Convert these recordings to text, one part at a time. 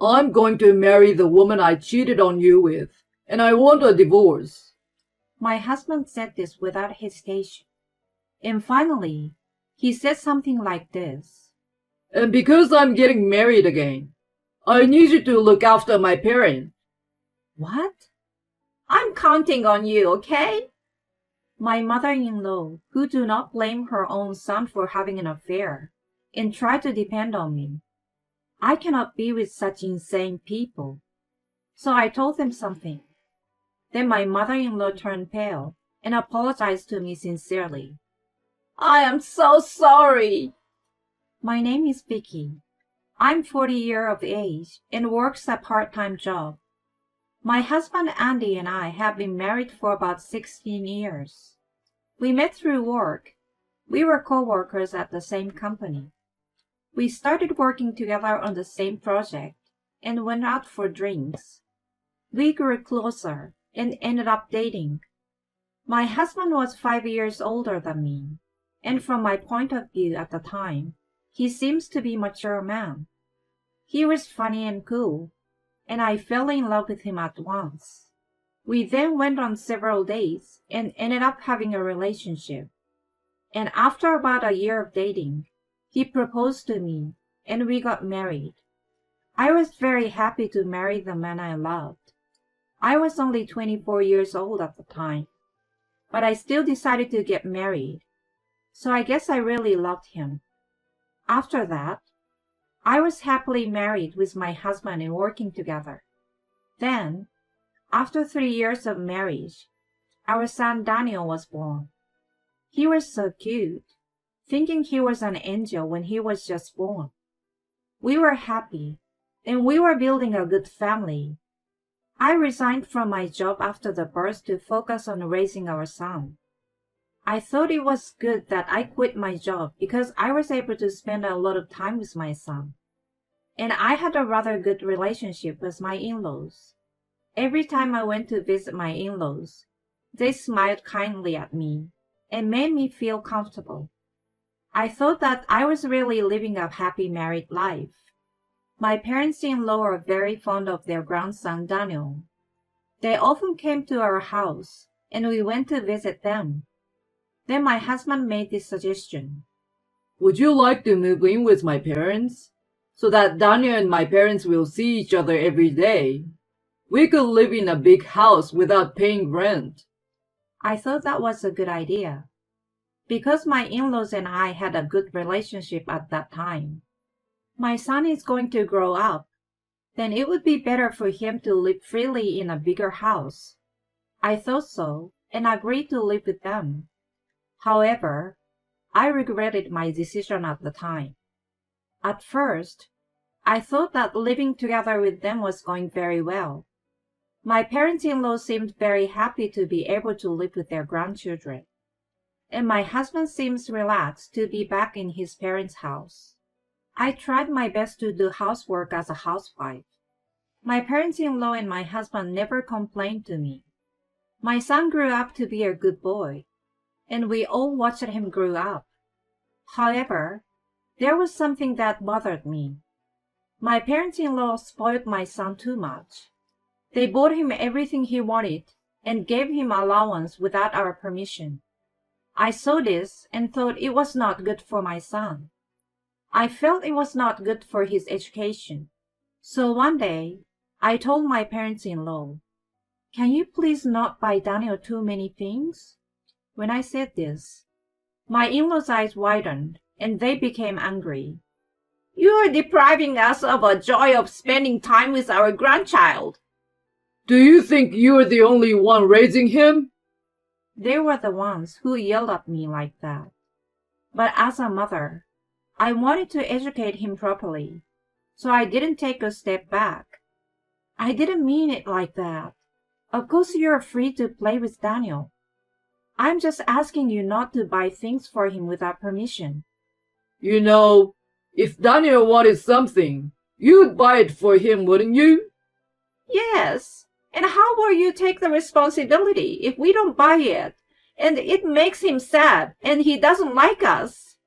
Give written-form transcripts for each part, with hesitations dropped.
I'm going to marry the woman I cheated on you with, and I want a divorce. My husband said this without hesitation. And finally, he said something like this. And because I'm getting married again, I need you to look after my parents. What? I'm counting on you, okay? My mother-in-law, who do not blame her own son for having an affair, and try to depend on me. I cannot be with such insane people. So I told them something. Then my mother-in-law turned pale and apologized to me sincerely. I am so sorry. My name is Vicky. I'm 40 years of age and works a part-time job. My husband Andy and I have been married for about 16 years. We met through work. We were co-workers at the same company. We started working together on the same project and went out for drinks. We grew closer and ended up dating. My husband was 5 years older than me, and from my point of view at the time, he seems to be a mature man. He was funny and cool, and I fell in love with him at once. We then went on several dates and ended up having a relationship. And after about a year of dating, he proposed to me, and we got married. I was very happy to marry the man I loved. I was only 24 years old at the time, but I still decided to get married, so I guess I really loved him. After that, I was happily married with my husband and working together. Then, after 3 years of marriage, our son Daniel was born. He was so cute, thinking he was an angel when he was just born. We were happy, and we were building a good family. I resigned from my job after the birth to focus on raising our son. I thought it was good that I quit my job because I was able to spend a lot of time with my son. And I had a rather good relationship with my in-laws. Every time I went to visit my in-laws, they smiled kindly at me and made me feel comfortable. I thought that I was really living a happy married life. My parents-in-law are very fond of their grandson Daniel. They often came to our house, and we went to visit them. Then my husband made this suggestion. Would you like to move in with my parents? So that Daniel and my parents will see each other every day. We could live in a big house without paying rent. I thought that was a good idea. Because my in-laws and I had a good relationship at that time. My son is going to grow up, then it would be better for him to live freely in a bigger house. I thought so, and agreed to live with them. However, I regretted my decision at the time. At first, I thought that living together with them was going very well. My parents-in-law seemed very happy to be able to live with their grandchildren, and my husband seems relaxed to be back in his parents' house. I tried my best to do housework as a housewife. My parents-in-law and my husband never complained to me. My son grew up to be a good boy, and we all watched him grow up. However, there was something that bothered me. My parents-in-law spoiled my son too much. They bought him everything he wanted and gave him allowance without our permission. I saw this and thought it was not good for my son. I felt it was not good for his education. So one day, I told my parents-in-law, "Can you please not buy Daniel too many things?" When I said this, my in-laws' eyes widened and they became angry. "You are depriving us of a joy of spending time with our grandchild." Do you think you're the only one raising him? They were the ones who yelled at me like that. But as a mother, I wanted to educate him properly, so I didn't take a step back. I didn't mean it like that. Of course you're free to play with Daniel. I'm just asking you not to buy things for him without permission. You know, if Daniel wanted something, you'd buy it for him, wouldn't you? Yes, and how will you take the responsibility if we don't buy it, and it makes him sad and he doesn't like us?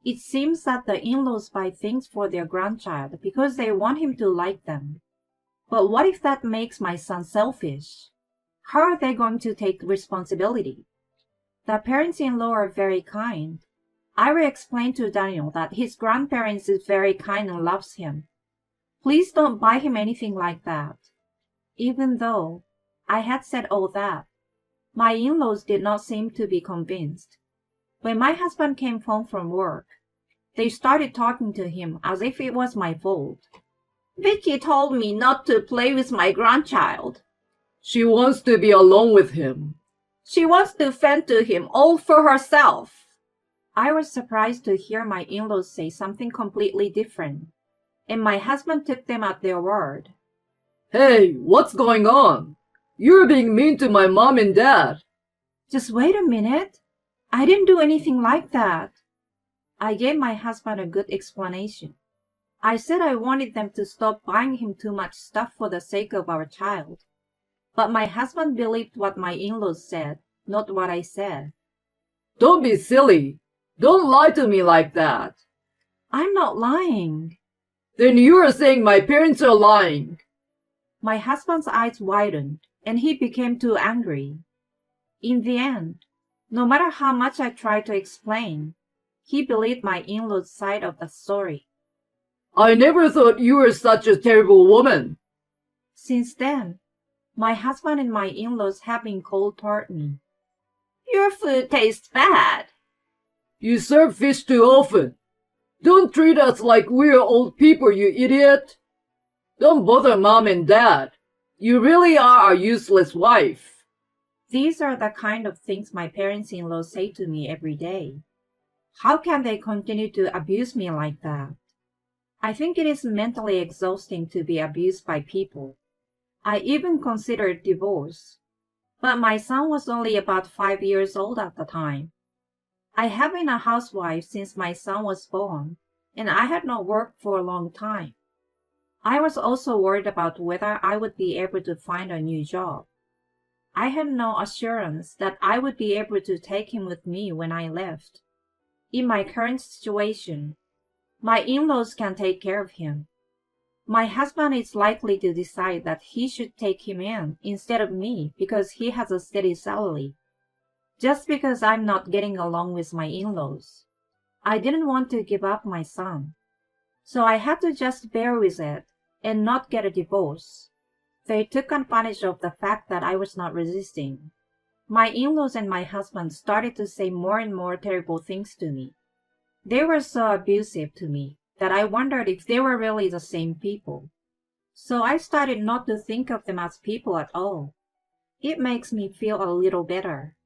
It seems that the in-laws buy things for their grandchild because they want him to like them. But what if that makes my son selfish? How are they going to take responsibility? The parents-in-law are very kind. I will explain to Daniel that his grandparents is very kind and loves him. Please don't buy him anything like that. Even though I had said all that, my in-laws did not seem to be convinced. When my husband came home from work, they started talking to him as if it was my fault. Vicky told me not to play with my grandchild. She wants to be alone with him. She wants to fend to him all for herself. I was surprised to hear my in-laws say something completely different, and my husband took them at their word. Hey, what's going on? You're being mean to my mom and dad. Just wait a minute. I didn't do anything like that. I gave my husband a good explanation. I said I wanted them to stop buying him too much stuff for the sake of our child. But my husband believed what my in-laws said, not what I said. Don't be silly. Don't lie to me like that. I'm not lying. Then you are saying my parents are lying. My husband's eyes widened, and he became too angry. In the end, no matter how much I tried to explain, he believed my in-laws' side of the story. I never thought you were such a terrible woman. Since then, my husband and my in-laws have been cold toward me. Your food tastes bad. You serve fish too often. Don't treat us like we're old people, you idiot. Don't bother mom and dad. You really are a useless wife. These are the kind of things my parents-in-law say to me every day. How can they continue to abuse me like that? I think it is mentally exhausting to be abused by people. I even considered divorce. But my son was only about 5 years old at the time. I have been a housewife since my son was born, and I had not worked for a long time. I was also worried about whether I would be able to find a new job. I had no assurance that I would be able to take him with me when I left. In my current situation, my in-laws can take care of him. My husband is likely to decide that he should take him in instead of me because he has a steady salary. Just because I'm not getting along with my in-laws. I didn't want to give up my son. So I had to just bear with it and not get a divorce. They took advantage of the fact that I was not resisting. My in-laws and my husband started to say more and more terrible things to me. They were so abusive to me that I wondered if they were really the same people. So I started not to think of them as people at all. It makes me feel a little better.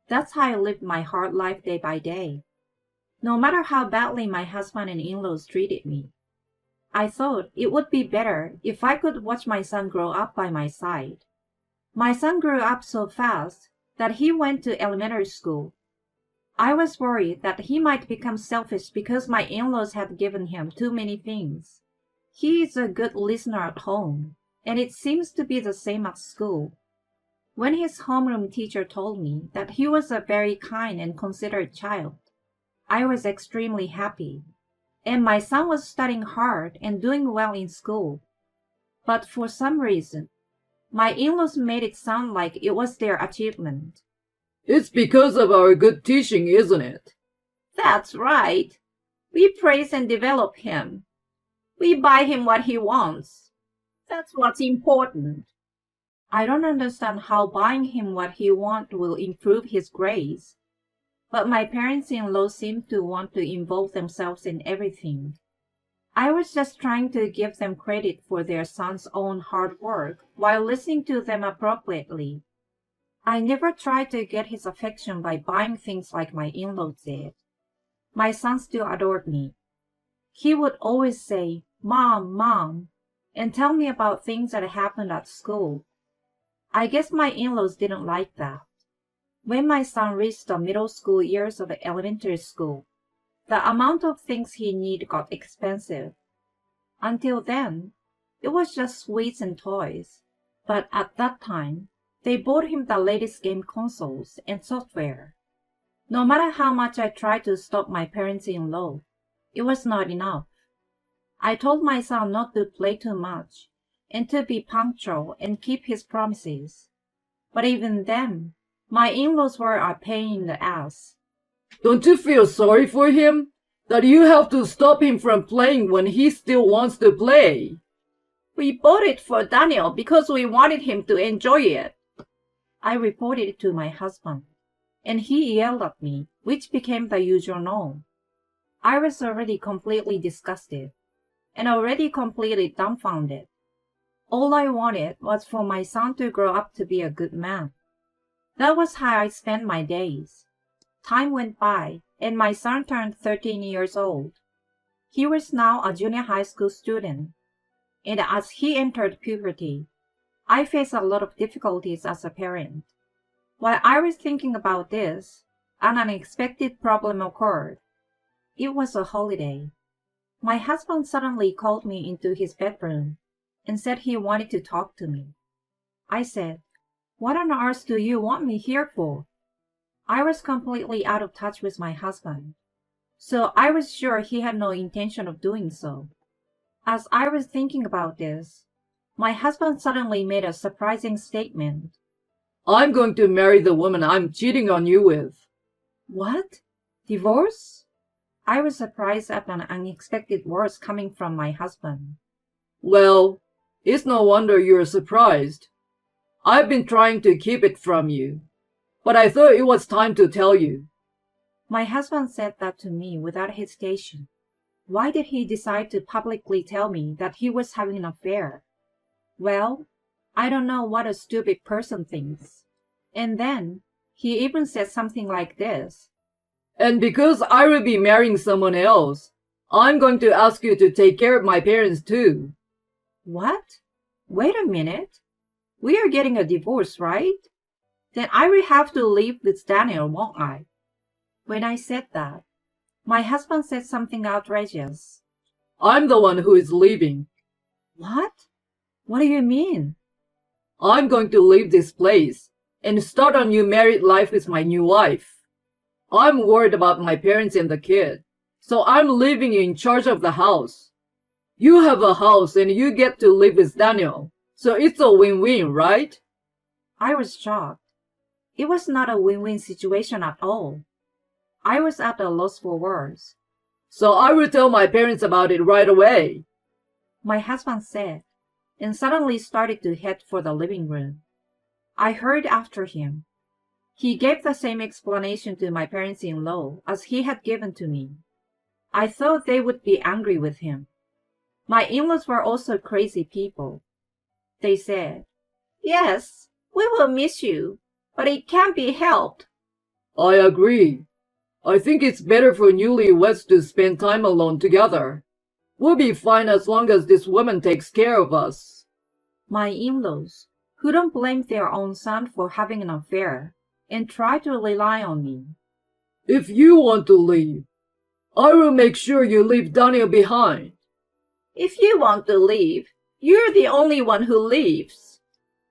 That's how I lived my hard life day by day. No matter how badly my husband and in-laws treated me, I thought it would be better if I could watch my son grow up by my side. My son grew up so fast that he went to elementary school. I was worried that he might become selfish because my in-laws had given him too many things. He is a good listener at home, and it seems to be the same at school. When his homeroom teacher told me that he was a very kind and considerate child, I was extremely happy, and my son was studying hard and doing well in school. But for some reason, my in-laws made it sound like it was their achievement. It's because of our good teaching, isn't it? That's right. We praise and develop him. We buy him what he wants. That's what's important. I don't understand how buying him what he wants will improve his grades. But my parents-in-law seem to want to involve themselves in everything. I was just trying to give them credit for their son's own hard work while listening to them appropriately. I never tried to get his affection by buying things like my in-laws did. My son still adored me. He would always say, "Mom, Mom," and tell me about things that happened at school. I guess my in-laws didn't like that. When my son reached the middle school years of elementary school, the amount of things he needed got expensive. Until then, it was just sweets and toys. But at that time, they bought him the latest game consoles and software. No matter how much I tried to stop my parents-in-law, it was not enough. I told my son not to play too much and to be punctual and keep his promises. But even then, my in-laws were a pain in the ass. Don't you feel sorry for him? That you have to stop him from playing when he still wants to play? We bought it for Daniel because we wanted him to enjoy it. I reported it to my husband, and he yelled at me, which became the usual norm. I was already completely disgusted, and already completely dumbfounded. All I wanted was for my son to grow up to be a good man. That was how I spent my days. Time went by, and my son turned 13 years old. He was now a junior high school student, and as he entered puberty, I faced a lot of difficulties as a parent. While I was thinking about this, an unexpected problem occurred. It was a holiday. My husband suddenly called me into his bedroom and said he wanted to talk to me. I said, "What on earth do you want me here for?" I was completely out of touch with my husband, so I was sure he had no intention of doing so. As I was thinking about this, my husband suddenly made a surprising statement. I'm going to marry the woman I'm cheating on you with. What? Divorce? I was surprised at an unexpected words coming from my husband. Well, it's no wonder you're surprised. I've been trying to keep it from you, but I thought it was time to tell you. My husband said that to me without hesitation. Why did he decide to publicly tell me that he was having an affair? Well, I don't know what a stupid person thinks. And then, he even said something like this. And because I will be marrying someone else, I'm going to ask you to take care of my parents too. What? Wait a minute. We are getting a divorce, right? Then I will have to live with Daniel, won't I? When I said that, my husband said something outrageous. I'm the one who is leaving. What? What do you mean? I'm going to leave this place and start a new married life with my new wife. I'm worried about my parents and the kid, so I'm leaving you in charge of the house. You have a house and you get to live with Daniel, so it's a win-win, right? I was shocked. It was not a win-win situation at all. I was at a loss for words. So I will tell my parents about it right away, my husband said, and suddenly started to head for the living room. I hurried after him. He gave the same explanation to my parents-in-law as he had given to me. I thought they would be angry with him. My in-laws were also crazy people. They said, "Yes, we will miss you, but it can't be helped." I agree. I think it's better for newlyweds to spend time alone together. We'll be fine as long as this woman takes care of us. My in-laws, who don't blame their own son for having an affair, and try to rely on me. If you want to leave, I will make sure you leave Daniel behind. If you want to leave, you're the only one who leaves.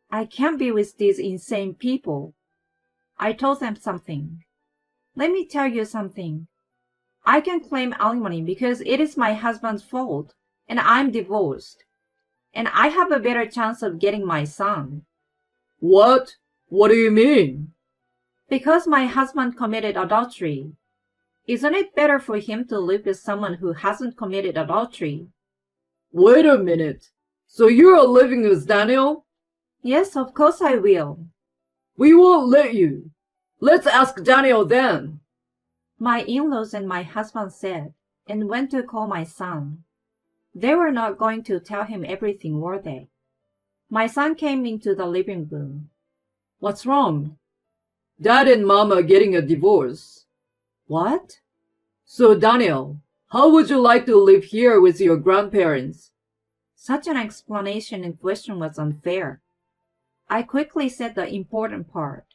I can't be with these insane people. I told them something. Let me tell you something. I can claim alimony because it is my husband's fault, and I'm divorced. And I have a better chance of getting my son. What? What do you mean? Because my husband committed adultery. Isn't it better for him to live with someone who hasn't committed adultery? Wait a minute. So you're living with Daniel? Yes, of course I will. We won't let you. Let's ask Daniel then. My in-laws and my husband said, and went to call my son. They were not going to tell him everything, were they? My son came into the living room. What's wrong? Dad and Mom are getting a divorce. What? So Daniel, how would you like to live here with your grandparents? Such an explanation and question was unfair. I quickly said the important part.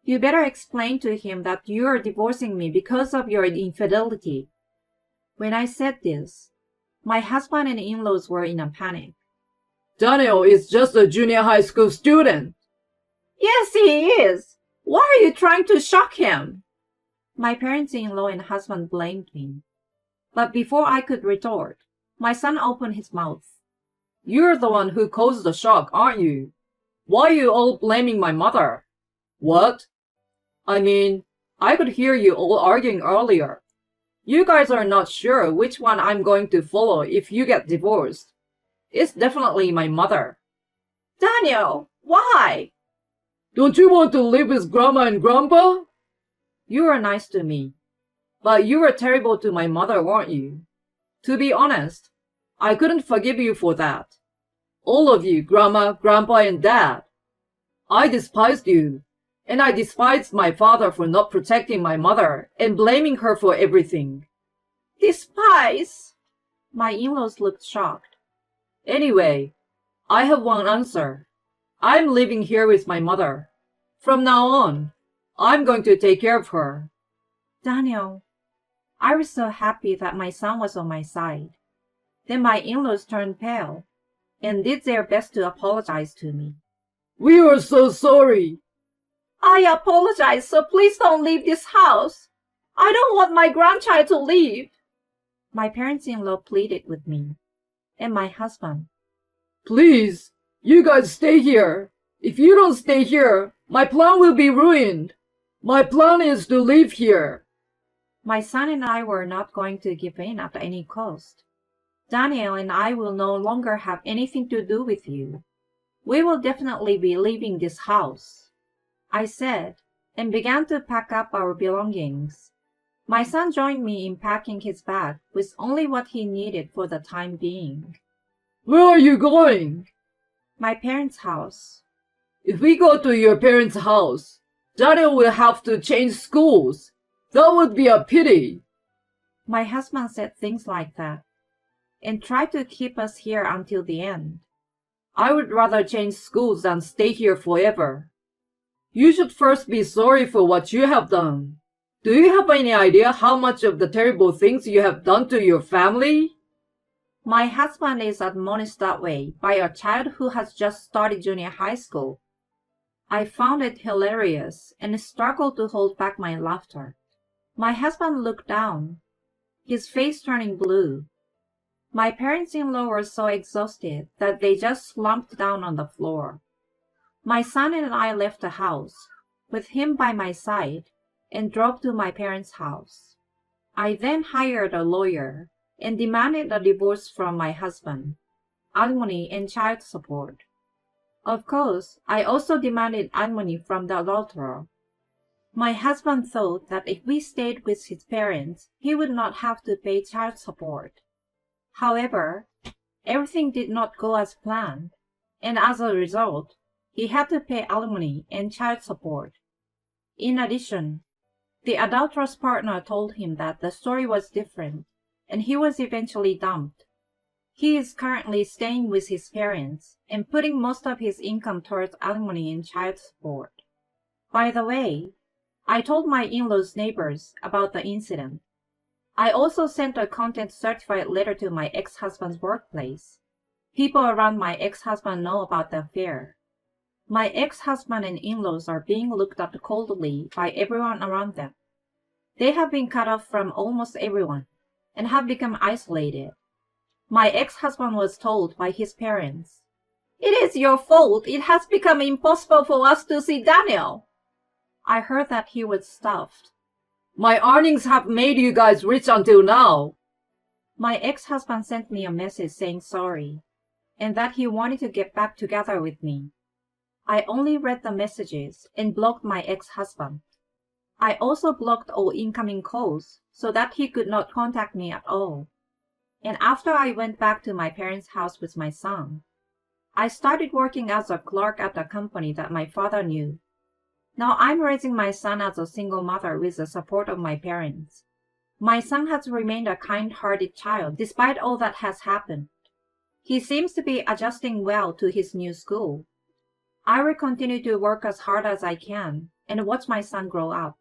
You better explain to him that you are divorcing me because of your infidelity. When I said this, my husband and in-laws were in a panic. Daniel is just a junior high school student. Yes, he is. Why are you trying to shock him? My parents-in-law and husband blamed me. But before I could retort, my son opened his mouth. You're the one who caused the shock, aren't you? Why are you all blaming my mother? What? I mean, I could hear you all arguing earlier. You guys are not sure which one I'm going to follow if you get divorced. It's definitely my mother. Daniel, why? Don't you want to live with Grandma and Grandpa? You were nice to me, but you were terrible to my mother, weren't you? To be honest, I couldn't forgive you for that. All of you, Grandma, Grandpa, and Dad. I despised you, and I despised my father for not protecting my mother and blaming her for everything. Despise? My in-laws looked shocked. Anyway, I have one answer. I'm living here with my mother. From now on, I'm going to take care of her. Daniel, I was so happy that my son was on my side. Then my in-laws turned pale and did their best to apologize to me. We are so sorry. I apologize, so please don't leave this house. I don't want my grandchild to leave. My parents-in-law pleaded with me, and my husband. Please, you guys stay here. If you don't stay here, my plan will be ruined. My plan is to live here. My son and I were not going to give in at any cost. Daniel and I will no longer have anything to do with you. We will definitely be leaving this house, I said, and began to pack up our belongings. My son joined me in packing his bag with only what he needed for the time being. Where are you going? My parents' house. If we go to your parents' house, Daniel will have to change schools. That would be a pity. My husband said things like that and tried to keep us here until the end. I would rather change schools than stay here forever. You should first be sorry for what you have done. Do you have any idea how much of the terrible things you have done to your family? My husband is admonished that way by a child who has just started junior high school. I found it hilarious and struggled to hold back my laughter. My husband looked down, his face turning blue. My parents-in-law were so exhausted that they just slumped down on the floor. My son and I left the house, with him by my side, and drove to my parents' house. I then hired a lawyer and demanded a divorce from my husband, alimony and child support. Of course, I also demanded alimony from the adulterer. My husband thought that if we stayed with his parents, he would not have to pay child support. However, everything did not go as planned, and as a result, he had to pay alimony and child support. In addition, the adulterous partner told him that the story was different, and he was eventually dumped. He is currently staying with his parents and putting most of his income towards alimony and child support. By the way, I told my in-laws' neighbors about the incident. I also sent a content-certified letter to my ex-husband's workplace. People around my ex-husband know about the affair. My ex-husband and in-laws are being looked at coldly by everyone around them. They have been cut off from almost everyone and have become isolated. My ex-husband was told by his parents, "It is your fault. It has become impossible for us to see Daniel." I heard that he was stuffed. My earnings have made you guys rich until now. My ex-husband sent me a message saying sorry, and that he wanted to get back together with me. I only read the messages and blocked my ex-husband. I also blocked all incoming calls so that he could not contact me at all. And after I went back to my parents' house with my son, I started working as a clerk at a company that my father knew. Now I'm raising my son as a single mother with the support of my parents. My son has remained a kind-hearted child despite all that has happened. He seems to be adjusting well to his new school. I will continue to work as hard as I can and watch my son grow up.